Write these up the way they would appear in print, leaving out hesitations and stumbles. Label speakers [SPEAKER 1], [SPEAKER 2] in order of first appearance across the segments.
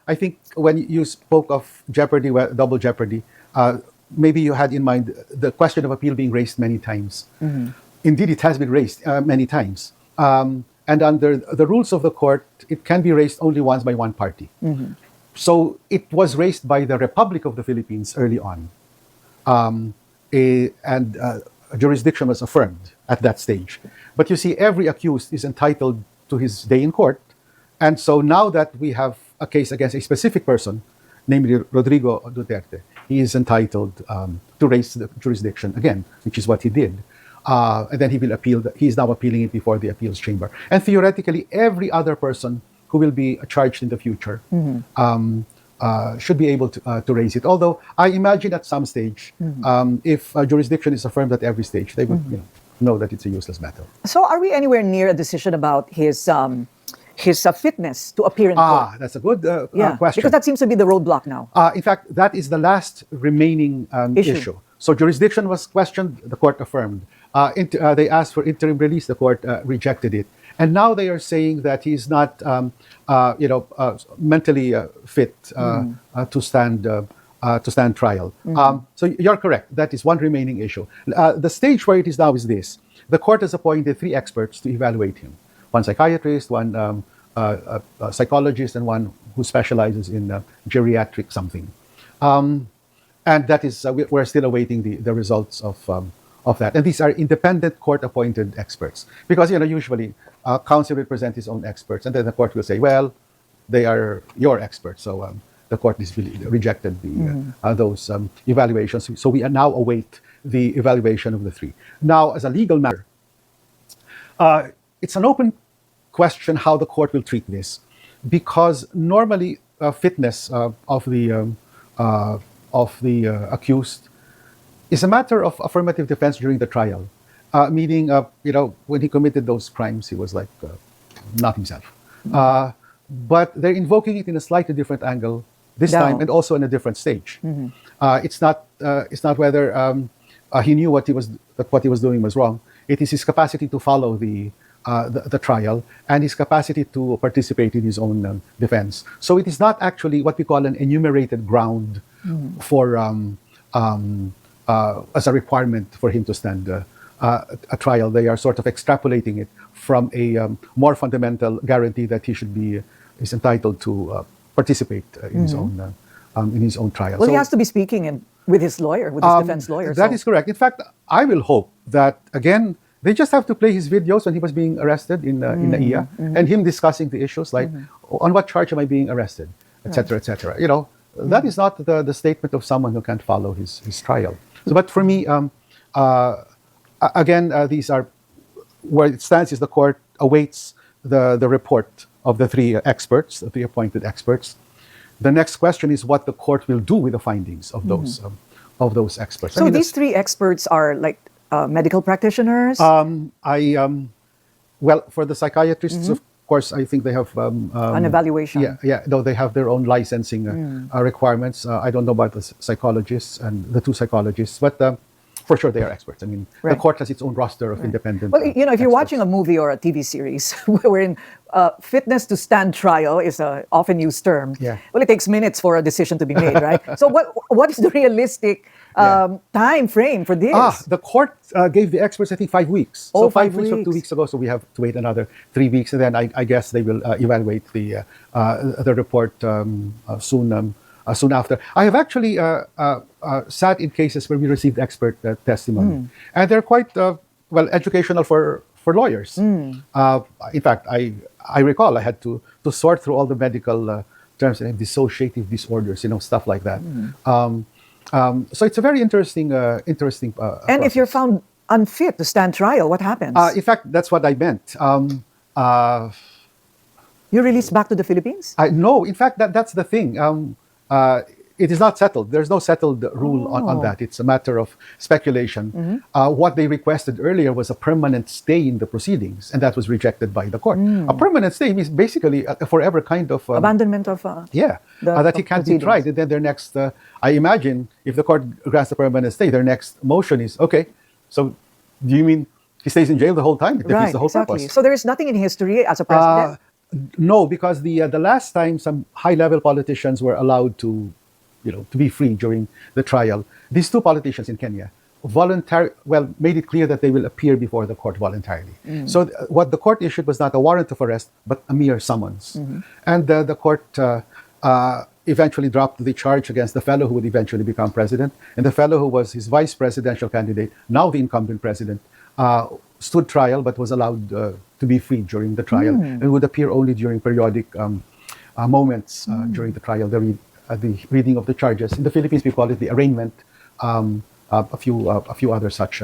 [SPEAKER 1] I think when you spoke of jeopardy, double jeopardy, maybe you had in mind the question of appeal being raised many times. Indeed, it has been raised many times. And under the rules of the court, it can be raised only once by one party. So it was raised by the Republic of the Philippines early on. Jurisdiction was affirmed at that stage. But you see, every accused is entitled to his day in court. And so now that we have a case against a specific person, namely Rodrigo Duterte, he is entitled to raise the jurisdiction again, which is what he did. And then he will appeal. He is now appealing it before the appeals chamber. And theoretically, every other person who will be charged in the future should be able to raise it. Although I imagine at some stage, if jurisdiction is affirmed at every stage, they would know that it's a useless matter.
[SPEAKER 2] So are we anywhere near a decision about his fitness to appear in court?
[SPEAKER 1] That's a good question.
[SPEAKER 2] Because that seems to be the roadblock now.
[SPEAKER 1] In fact, that is the last remaining issue. So jurisdiction was questioned, the court affirmed. They asked for interim release, the court rejected it. And now they are saying that he's not, mentally fit to stand trial. So you're correct. That is one remaining issue. The stage where it is now is this: the court has appointed 3 experts to evaluate him: one psychiatrist, one psychologist, and one who specializes in geriatric something. And that is we're still awaiting the results of that. And these are independent court-appointed experts, because usually counsel will present his own experts, and then the court will say, well, they are your experts. So the court has rejected those evaluations. So we now await the evaluation of the 3. Now, as a legal matter, it's an open question how the court will treat this, because normally fitness of the accused is a matter of affirmative defense during the trial, meaning when he committed those crimes, he was like not himself. But they're invoking it in a slightly different angle this time, and also in a different stage. It's not whether he knew that what he was doing was wrong. It is his capacity to follow the trial and his capacity to participate in his own defense. So it is not actually what we call an enumerated ground for as a requirement for him to stand a trial. They are sort of extrapolating it from a more fundamental guarantee that he is entitled to participate in his own trial.
[SPEAKER 2] Well, so he has to be speaking with his lawyer, with his defense lawyer.
[SPEAKER 1] That is correct. In fact, I will hope that, again, they just have to play his videos when he was being arrested in NAIA, and him discussing the issues like, on what charge am I being arrested, etc., etc. That is not the statement of someone who can't follow his trial. So, but for me, again, these are where it stands is the court awaits the report of the 3 experts, the 3 appointed experts. The next question is what the court will do with the findings of those experts.
[SPEAKER 2] So these 3 experts are like medical practitioners?
[SPEAKER 1] Well, for the psychiatrists, of course, I think they have
[SPEAKER 2] an evaluation.
[SPEAKER 1] No, they have their own licensing requirements. I don't know about the psychologists and the 2 psychologists, but for sure they are experts. I mean, the court has its own roster of independent.
[SPEAKER 2] Well, if you're watching a movie or a TV series wherein fitness to stand trial is an often used term, well, it takes minutes for a decision to be made, right? So what is the realistic time frame for this?
[SPEAKER 1] The court gave the experts, I think, 5 weeks.
[SPEAKER 2] Oh,
[SPEAKER 1] so 5 weeks from 2 weeks ago. So we have to wait another 3 weeks, and then I guess they will evaluate the report soon after. I have actually sat in cases where we received expert testimony, and they're quite educational for lawyers. In fact, I recall I had to sort through all the medical terms and dissociative disorders, stuff like that. So it's a very interesting process.
[SPEAKER 2] And if you're found unfit to stand trial, what happens?
[SPEAKER 1] In fact, that's what I meant.
[SPEAKER 2] You're released back to the Philippines?
[SPEAKER 1] No, in fact, that's the thing. It is not settled. There's no settled rule on that. It's a matter of speculation. What they requested earlier was a permanent stay in the proceedings, and that was rejected by the court. A permanent stay means basically a forever kind of...
[SPEAKER 2] abandonment of...
[SPEAKER 1] that he can't be tried. And then their next... I imagine, if the court grants a permanent stay, their next motion is, okay, so do you mean he stays in jail the whole time? It defeats the whole purpose.
[SPEAKER 2] So there is nothing in history as a precedent?
[SPEAKER 1] No, because the last time some high-level politicians were allowed to, to be free during the trial, these two politicians in Kenya made it clear that they will appear before the court voluntarily. So what the court issued was not a warrant of arrest, but a mere summons. And the court eventually dropped the charge against the fellow who would eventually become president, and the fellow who was his vice presidential candidate, now the incumbent president, stood trial but was allowed to be free during the trial and would appear only during periodic moments during the trial, the reading of the charges. In the Philippines, we call it the arraignment, a few other such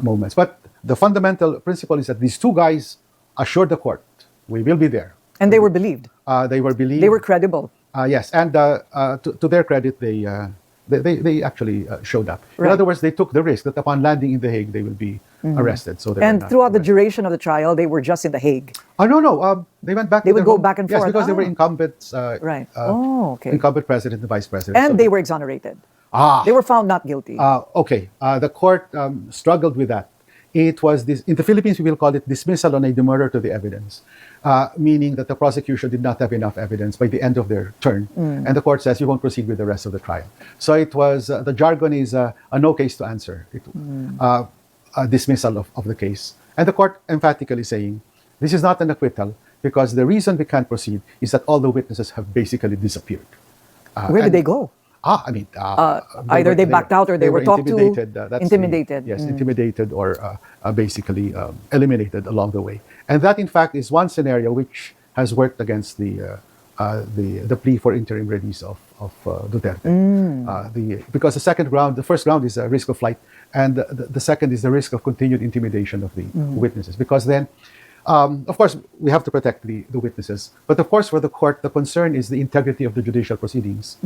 [SPEAKER 1] moments. But the fundamental principle is that these two guys assured the court, we will be there.
[SPEAKER 2] And they were believed.
[SPEAKER 1] They were believed.
[SPEAKER 2] They were credible.
[SPEAKER 1] Yes, and to their credit, they actually showed up.
[SPEAKER 2] Right.
[SPEAKER 1] In other words, they took the risk that upon landing in The Hague, they will be arrested. So
[SPEAKER 2] and throughout the duration of the trial, they were just in The Hague.
[SPEAKER 1] No. They went back.
[SPEAKER 2] They would go back and forth.
[SPEAKER 1] Yes, because they were incumbents.
[SPEAKER 2] Right. Okay.
[SPEAKER 1] Incumbent president and vice president.
[SPEAKER 2] And
[SPEAKER 1] so
[SPEAKER 2] they were exonerated. They were found not guilty.
[SPEAKER 1] Okay. The court struggled with that. It was this, in the Philippines, we will call it dismissal on a demurrer to the evidence, meaning that the prosecution did not have enough evidence by the end of their turn, and the court says you won't proceed with the rest of the trial. So it was, the jargon is a no case to answer, a dismissal of the case. And the court emphatically saying, this is not an acquittal, because the reason we can't proceed is that all the witnesses have basically disappeared.
[SPEAKER 2] Where did they go?
[SPEAKER 1] Either
[SPEAKER 2] they backed out or they were talked to. Intimidated.
[SPEAKER 1] Intimidated or basically eliminated along the way. And that, in fact, is one scenario which has worked against the plea for interim release of Duterte. Because the first ground is a risk of flight, and the second is the risk of continued intimidation of the witnesses. Because then, of course, we have to protect the witnesses. But of course, for the court, the concern is the integrity of the judicial proceedings.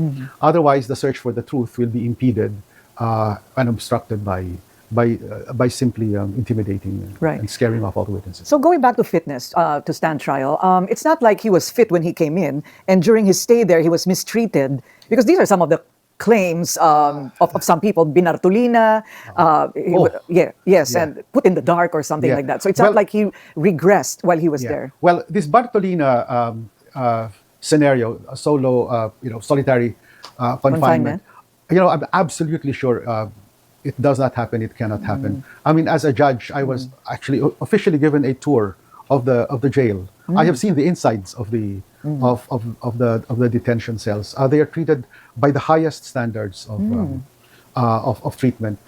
[SPEAKER 1] Otherwise, the search for the truth will be impeded and obstructed by simply intimidating and scaring off all the witnesses.
[SPEAKER 2] So going back to fitness to stand trial, it's not like he was fit when he came in, and during his stay there, he was mistreated, because these are some of the claims of some people, binartulina, and put in the dark or something like that. So it's not like he regressed while he was there.
[SPEAKER 1] Well, this Bartolina scenario, a solo, solitary confinement, I'm absolutely sure it does not happen. It cannot happen. I mean, as a judge, I was actually officially given a tour of the jail. I have seen the insides of the detention cells. They are treated by the highest standards of treatment.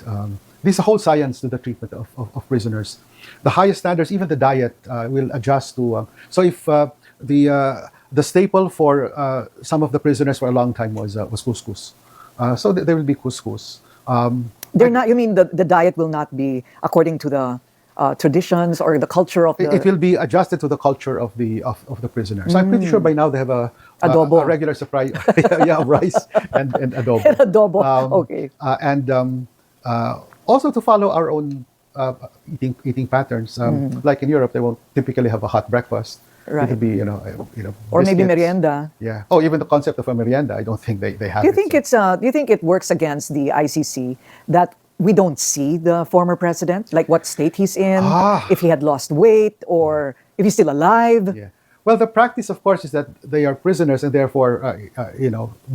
[SPEAKER 1] This is a whole science to the treatment of prisoners. The highest standards, even the diet will adjust to. So if the staple for some of the prisoners for a long time was couscous, so there will be couscous.
[SPEAKER 2] They're not. You mean the diet will not be according to the traditions or the culture of the...
[SPEAKER 1] It will be adjusted to the culture of the prisoners. So I'm pretty sure by now they have a regular supply of rice and adobo.
[SPEAKER 2] And adobo, okay.
[SPEAKER 1] And also to follow our own eating patterns. Like in Europe, they won't typically have a hot breakfast.
[SPEAKER 2] Right.
[SPEAKER 1] It'll be
[SPEAKER 2] or maybe
[SPEAKER 1] biscuits.
[SPEAKER 2] merienda.
[SPEAKER 1] Yeah. Oh, even the concept of a merienda, I don't think they have.
[SPEAKER 2] Do you think do you think it works against the ICC that we don't see the former president, like what state he's in, if he had lost weight, or if he's still alive?
[SPEAKER 1] Yeah. Well, the practice, of course, is that they are prisoners, and therefore,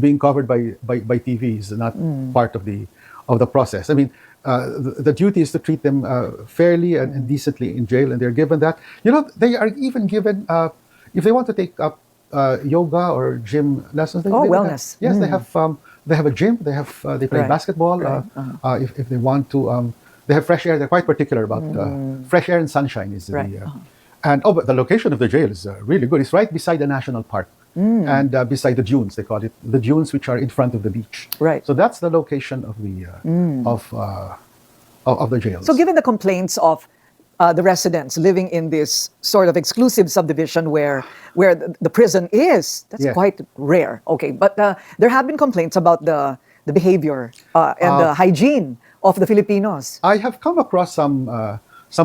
[SPEAKER 1] being covered by TV is not part of the process. I mean, the duty is to treat them fairly and decently in jail, and they're given that. They are even given if they want to take up yoga or gym lessons.
[SPEAKER 2] Wellness.
[SPEAKER 1] Yes, they have a gym. They play basketball. If they want to, they have fresh air. They're quite particular about fresh air and sunshine. But the location of the jail is really good. It's right beside the national park and beside the dunes. They call it the dunes, which are in front of the beach.
[SPEAKER 2] Right.
[SPEAKER 1] So that's the location of the of the jails.
[SPEAKER 2] So, given the complaints of the residents living in this sort of exclusive subdivision where the prison is, that's quite rare. Okay, but there have been complaints about the behavior and the hygiene of the Filipinos.
[SPEAKER 1] I have come across some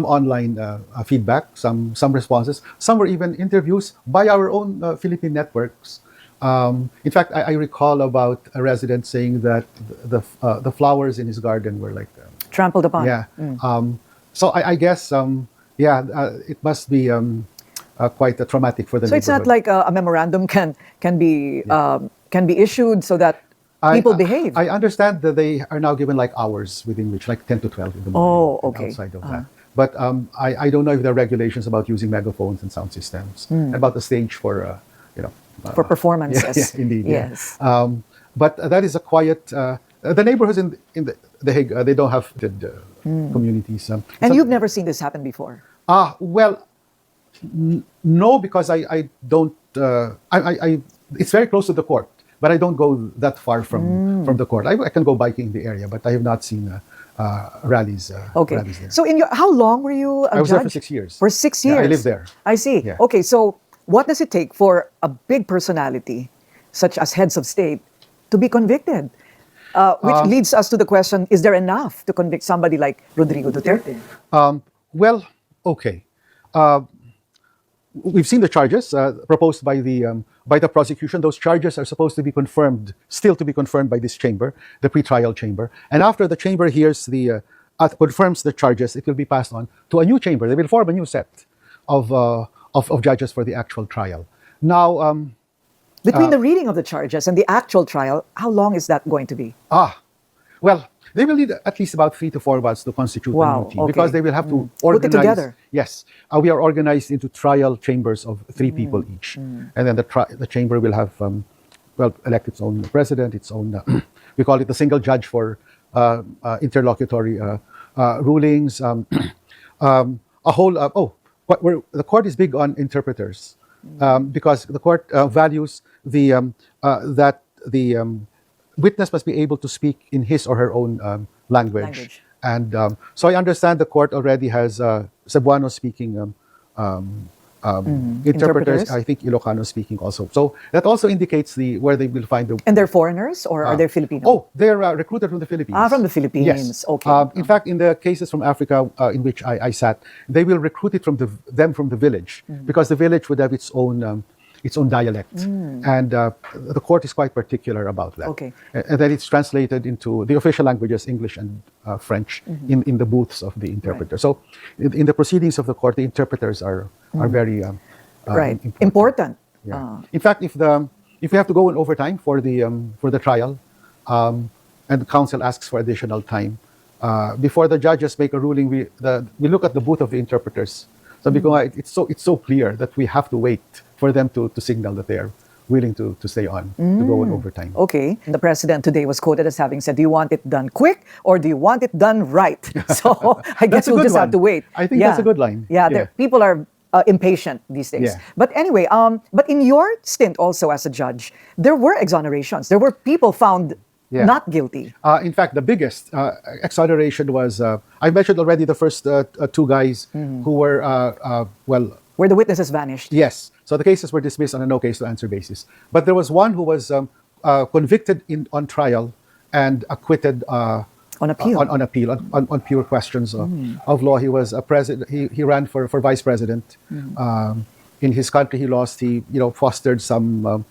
[SPEAKER 1] online feedback, some responses. Some were even interviews by our own Philippine networks. In fact, I recall about a resident saying that the flowers in his garden were like
[SPEAKER 2] trampled upon.
[SPEAKER 1] Yeah. So I guess it must be quite traumatic for the
[SPEAKER 2] So
[SPEAKER 1] neighborhood.
[SPEAKER 2] it's not like a memorandum can be issued so that people behave.
[SPEAKER 1] I understand that they are now given like hours within which, like 10 to 12 in the
[SPEAKER 2] Oh,
[SPEAKER 1] morning.
[SPEAKER 2] okay.
[SPEAKER 1] Outside of that. But I don't know if there are regulations about using megaphones and sound systems, about the stage for,
[SPEAKER 2] for performances.
[SPEAKER 1] Yeah, indeed.
[SPEAKER 2] Yes.
[SPEAKER 1] Yeah. But that is a quiet. The neighborhoods in the Hague, they don't have communities.
[SPEAKER 2] And you've never seen this happen before?
[SPEAKER 1] Well, no, because I don't. It's very close to the court, but I don't go that far from the court. I can go biking in the area, but I have not seen rallies.
[SPEAKER 2] Okay.
[SPEAKER 1] Rallies there.
[SPEAKER 2] So how long were you a
[SPEAKER 1] I was
[SPEAKER 2] judge?
[SPEAKER 1] there for 6 years.
[SPEAKER 2] For 6 years?
[SPEAKER 1] Yeah, I lived there.
[SPEAKER 2] I see.
[SPEAKER 1] Yeah.
[SPEAKER 2] Okay, so what does it take for a big personality, such as heads of state, to be convicted? Which leads us to the question, is there enough to convict somebody like Rodrigo Duterte?
[SPEAKER 1] Well, okay. We've seen the charges proposed by the prosecution. Those charges are supposed to be confirmed, still to be confirmed by this chamber, the pretrial chamber. And after the chamber hears confirms the charges, it will be passed on to a new chamber. They will form a new set of judges for the actual trial. Now,
[SPEAKER 2] Between the reading of the charges and the actual trial, how long is that going to be?
[SPEAKER 1] Well, they will need at least about 3 to 4 months to constitute a new team, because they will have to organize.
[SPEAKER 2] Put it together.
[SPEAKER 1] Yes, we are organized into trial chambers of 3 people each, and then the chamber will have elect its own president, its own. We call it the single judge for interlocutory rulings. The court is big on interpreters, because the court values that the witness must be able to speak in his or her own language. And so I understand the court already has Cebuano speaking interpreters. I think Ilocano speaking also. So that also indicates where they will find the.
[SPEAKER 2] And they're foreigners, or are they Filipino?
[SPEAKER 1] Oh, they're recruited from the Philippines.
[SPEAKER 2] From the Philippines.
[SPEAKER 1] Yes.
[SPEAKER 2] Okay.
[SPEAKER 1] In fact, in the cases from Africa in which I sat, they will recruit it from them from the village, because the village would have its own dialect, and the court is quite particular about that.
[SPEAKER 2] Okay.
[SPEAKER 1] And then it's translated into the official languages, English and French, in the booths of the interpreter. Right. So, in the proceedings of the court, the interpreters are very
[SPEAKER 2] important.
[SPEAKER 1] Yeah. In fact, if we have to go in overtime for the trial, and the counsel asks for additional time, before the judges make a ruling, we look at the booth of the interpreters. So because it's so clear that we have to wait for them to signal that they are willing to stay on, to go in overtime.
[SPEAKER 2] Okay. The president today was quoted as having said, do you want it done quick or do you want it done right? So I guess we'll just have to wait.
[SPEAKER 1] I think that's a good line.
[SPEAKER 2] Yeah. People are impatient these days.
[SPEAKER 1] Yeah.
[SPEAKER 2] But anyway, but in your stint also as a judge, there were exonerations. There were people found not guilty.
[SPEAKER 1] In fact, the biggest exoneration was, I mentioned already the first 2 guys who were,
[SPEAKER 2] where the witnesses vanished.
[SPEAKER 1] Yes. So the cases were dismissed on a no case to answer basis. But there was one who was convicted on trial and acquitted
[SPEAKER 2] on appeal.
[SPEAKER 1] On pure questions of law. He was a president. He ran for vice president. In his country, he lost. He fostered some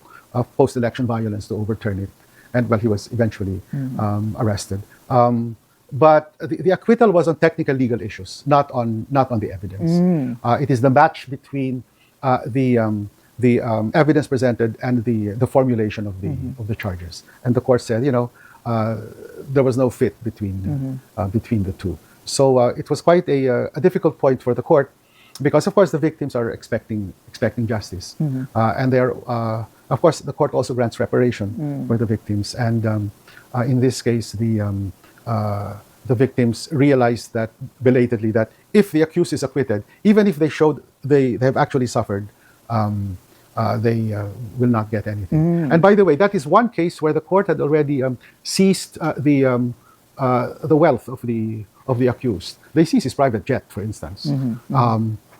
[SPEAKER 1] post-election violence to overturn it. And he was eventually arrested. But the acquittal was on technical legal issues, not on the evidence. It is the match between the evidence presented and the formulation of the charges. And the court said, there was no fit between the two. So it was quite a difficult point for the court, because of course the victims are expecting justice, and they're. Of course, the court also grants reparation for the victims, and in this case, the victims realized that belatedly that if the accused is acquitted, even if they showed they have actually suffered, they will not get anything. And by the way, that is one case where the court had already seized the wealth of the accused. They seized his private jet, for instance.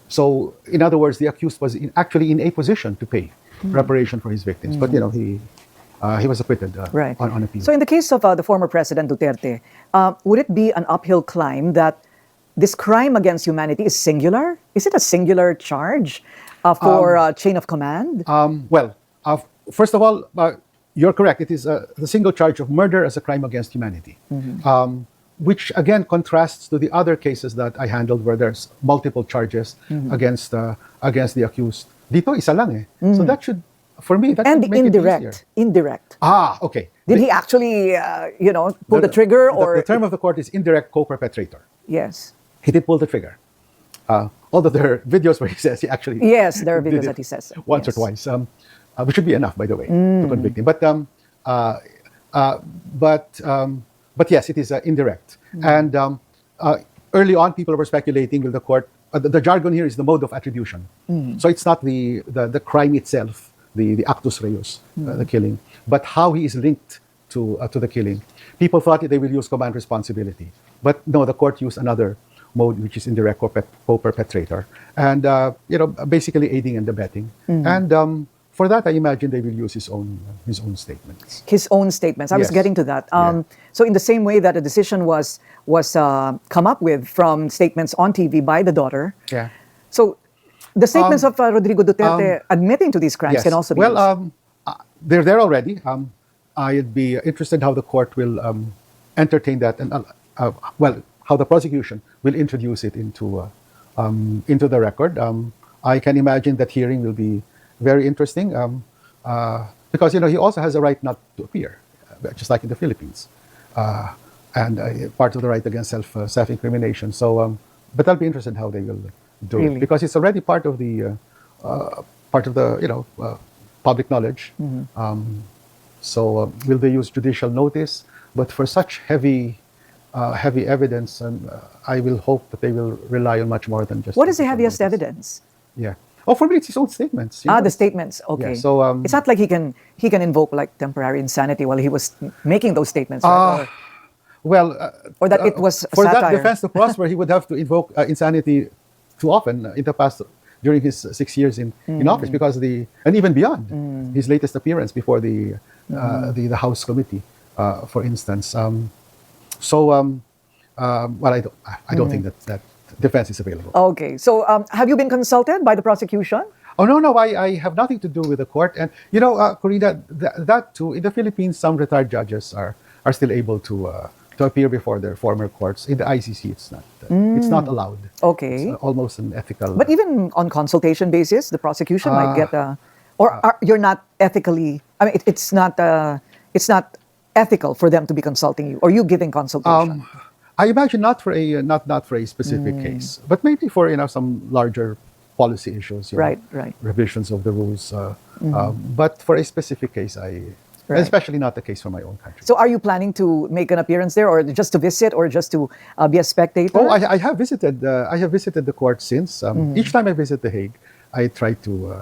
[SPEAKER 1] So, in other words, the accused was actually in a position to pay reparation for his victims, but he was acquitted on appeal.
[SPEAKER 2] So in the case of the former President Duterte, would it be an uphill climb that this crime against humanity is singular? Is it a singular charge for chain of command?
[SPEAKER 1] First of all, you're correct. It is the single charge of murder as a crime against humanity. which again contrasts to the other cases that I handled where there's multiple charges against the accused. Dito, isa lang eh. So that should, for me, that
[SPEAKER 2] And
[SPEAKER 1] should make it easier.
[SPEAKER 2] indirect.
[SPEAKER 1] Okay.
[SPEAKER 2] Did he actually, pull the trigger or?
[SPEAKER 1] The term of the court is indirect co-perpetrator.
[SPEAKER 2] Yes.
[SPEAKER 1] He did pull the trigger. Although there are videos where he says he actually
[SPEAKER 2] Yes, there are
[SPEAKER 1] did
[SPEAKER 2] videos
[SPEAKER 1] it
[SPEAKER 2] that he says so.
[SPEAKER 1] once or
[SPEAKER 2] Yes.
[SPEAKER 1] twice, which should be enough, by the way, to convict him. But yes, it is indirect. And early on, people were speculating, will the court? The jargon here is the mode of attribution. So it's not the crime itself, the actus reus, the killing, but how he is linked to the killing. People thought they will use command responsibility, but no, the court used another mode, which is indirect co-perpetrator, and basically aiding and abetting. And for that, I imagine they will use his own statements.
[SPEAKER 2] His own statements. I was
[SPEAKER 1] Yes.
[SPEAKER 2] getting to that.
[SPEAKER 1] Yeah.
[SPEAKER 2] So in the same way that a decision was come up with from statements on TV by the daughter.
[SPEAKER 1] Yeah.
[SPEAKER 2] So the statements of Rodrigo Duterte admitting to these crimes
[SPEAKER 1] Yes.
[SPEAKER 2] can also be
[SPEAKER 1] well,
[SPEAKER 2] used.
[SPEAKER 1] they're there already. I'd be interested how the court will entertain that, and how the prosecution will introduce it into the record. I can imagine that hearing will be very interesting because he also has a right not to appear, just like in the Philippines, and part of the right against self-incrimination. So, but I'll be interested how they will do
[SPEAKER 2] Really?
[SPEAKER 1] it because it's already part of the public knowledge. So will they use judicial notice? But for such heavy evidence, I will hope that they will rely on much more than just.
[SPEAKER 2] What is the
[SPEAKER 1] judicial
[SPEAKER 2] heaviest
[SPEAKER 1] notice.
[SPEAKER 2] evidence?
[SPEAKER 1] Yeah. Oh, for me, it's his own statements. you know.
[SPEAKER 2] The statements. Okay.
[SPEAKER 1] Yeah, so,
[SPEAKER 2] it's not like he can invoke like temporary insanity while he was making those statements, right?
[SPEAKER 1] Well,
[SPEAKER 2] Or that it was
[SPEAKER 1] for that
[SPEAKER 2] satire.
[SPEAKER 1] defense to prosper, he would have to invoke insanity too often in the past during his 6 years in office, because and even beyond his latest appearance before the House committee, for instance. Well, I don't think that defense is available.
[SPEAKER 2] Okay. So have you been consulted by the prosecution?
[SPEAKER 1] Oh no, I have nothing to do with the court, and Korina, that too. In the Philippines, some retired judges are still able to appear before their former courts. In the ICC, it's not allowed.
[SPEAKER 2] Okay.
[SPEAKER 1] It's almost an ethical.
[SPEAKER 2] But even on consultation basis, the prosecution might get you're not ethically. I mean, it's not ethical for them to be consulting you, or you giving consultation.
[SPEAKER 1] I imagine not for a specific case, but maybe for some larger policy issues.
[SPEAKER 2] Right.
[SPEAKER 1] Revisions of the rules. But for a specific case, especially not the case for my own country.
[SPEAKER 2] So are you planning to make an appearance there, or just to visit, or just to be a spectator?
[SPEAKER 1] Oh, I have visited. I have visited the court since. Each time I visit The Hague, I try to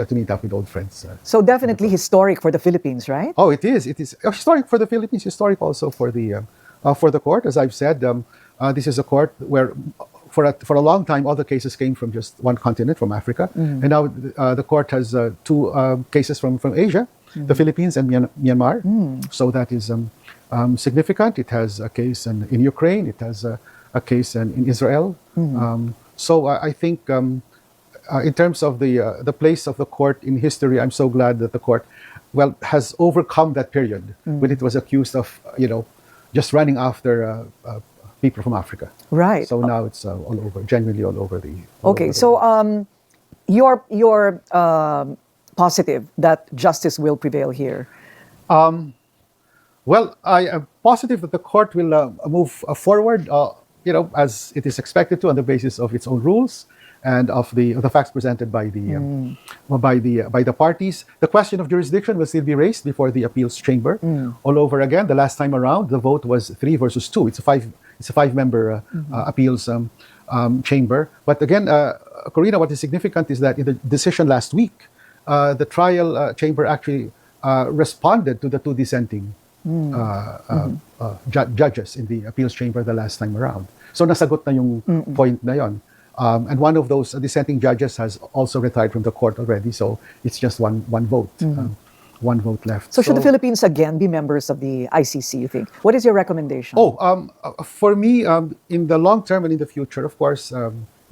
[SPEAKER 1] meet up with old friends.
[SPEAKER 2] So definitely historic for the Philippines, right?
[SPEAKER 1] Oh, it is. It is historic for the Philippines. Historic also for the court. As I've said, this is a court where, for a long time, all the cases came from just one continent, from Africa, and now the court has two cases from Asia, the Philippines and Myanmar. So that is significant. It has a case in Ukraine. It has a case in Israel. So I think, in terms of the place of the court in history, I'm so glad that the court, has overcome that period when it was accused of, just running after people from Africa.
[SPEAKER 2] Right.
[SPEAKER 1] So now it's all over, genuinely all over the.
[SPEAKER 2] Okay. So you're positive that justice will prevail here.
[SPEAKER 1] Well, I am positive that the court will move forward, as it is expected to, on the basis of its own rules and of the facts presented by the parties. The question of jurisdiction will still be raised before the appeals chamber all over again. The last time around, the vote was 3 versus 2. It's a five-member appeals chamber. But again, Korina, what is significant is that in the decision last week, the trial chamber actually responded to the two dissenting judges in the appeals chamber the last time around. So nasagot na yung point na yon. And one of those dissenting judges has also retired from the court already, so it's just one vote. One vote left.
[SPEAKER 2] So should the Philippines again be members of the ICC, you think? What is your recommendation?
[SPEAKER 1] For me, in the long term and in the future, of course,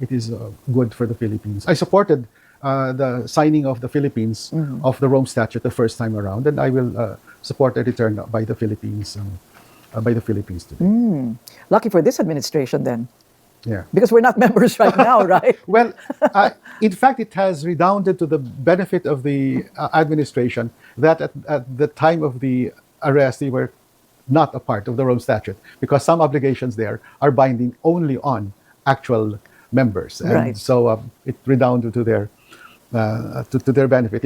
[SPEAKER 1] it is good for the Philippines. I supported the signing of the Philippines of the Rome Statute the first time around, and I will support a return by the Philippines by the Philippines today.
[SPEAKER 2] Lucky for this administration then.
[SPEAKER 1] Yeah.
[SPEAKER 2] Because we're not members right now, right?
[SPEAKER 1] Well, in fact, it has redounded to the benefit of the administration that at the time of the arrest, they were not a part of the Rome Statute, because some obligations there are binding only on actual members. And
[SPEAKER 2] Right.
[SPEAKER 1] so it redounded to their benefit,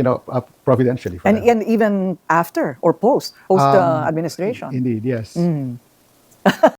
[SPEAKER 1] providentially. For them.
[SPEAKER 2] And even after or post administration.
[SPEAKER 1] Indeed, yes.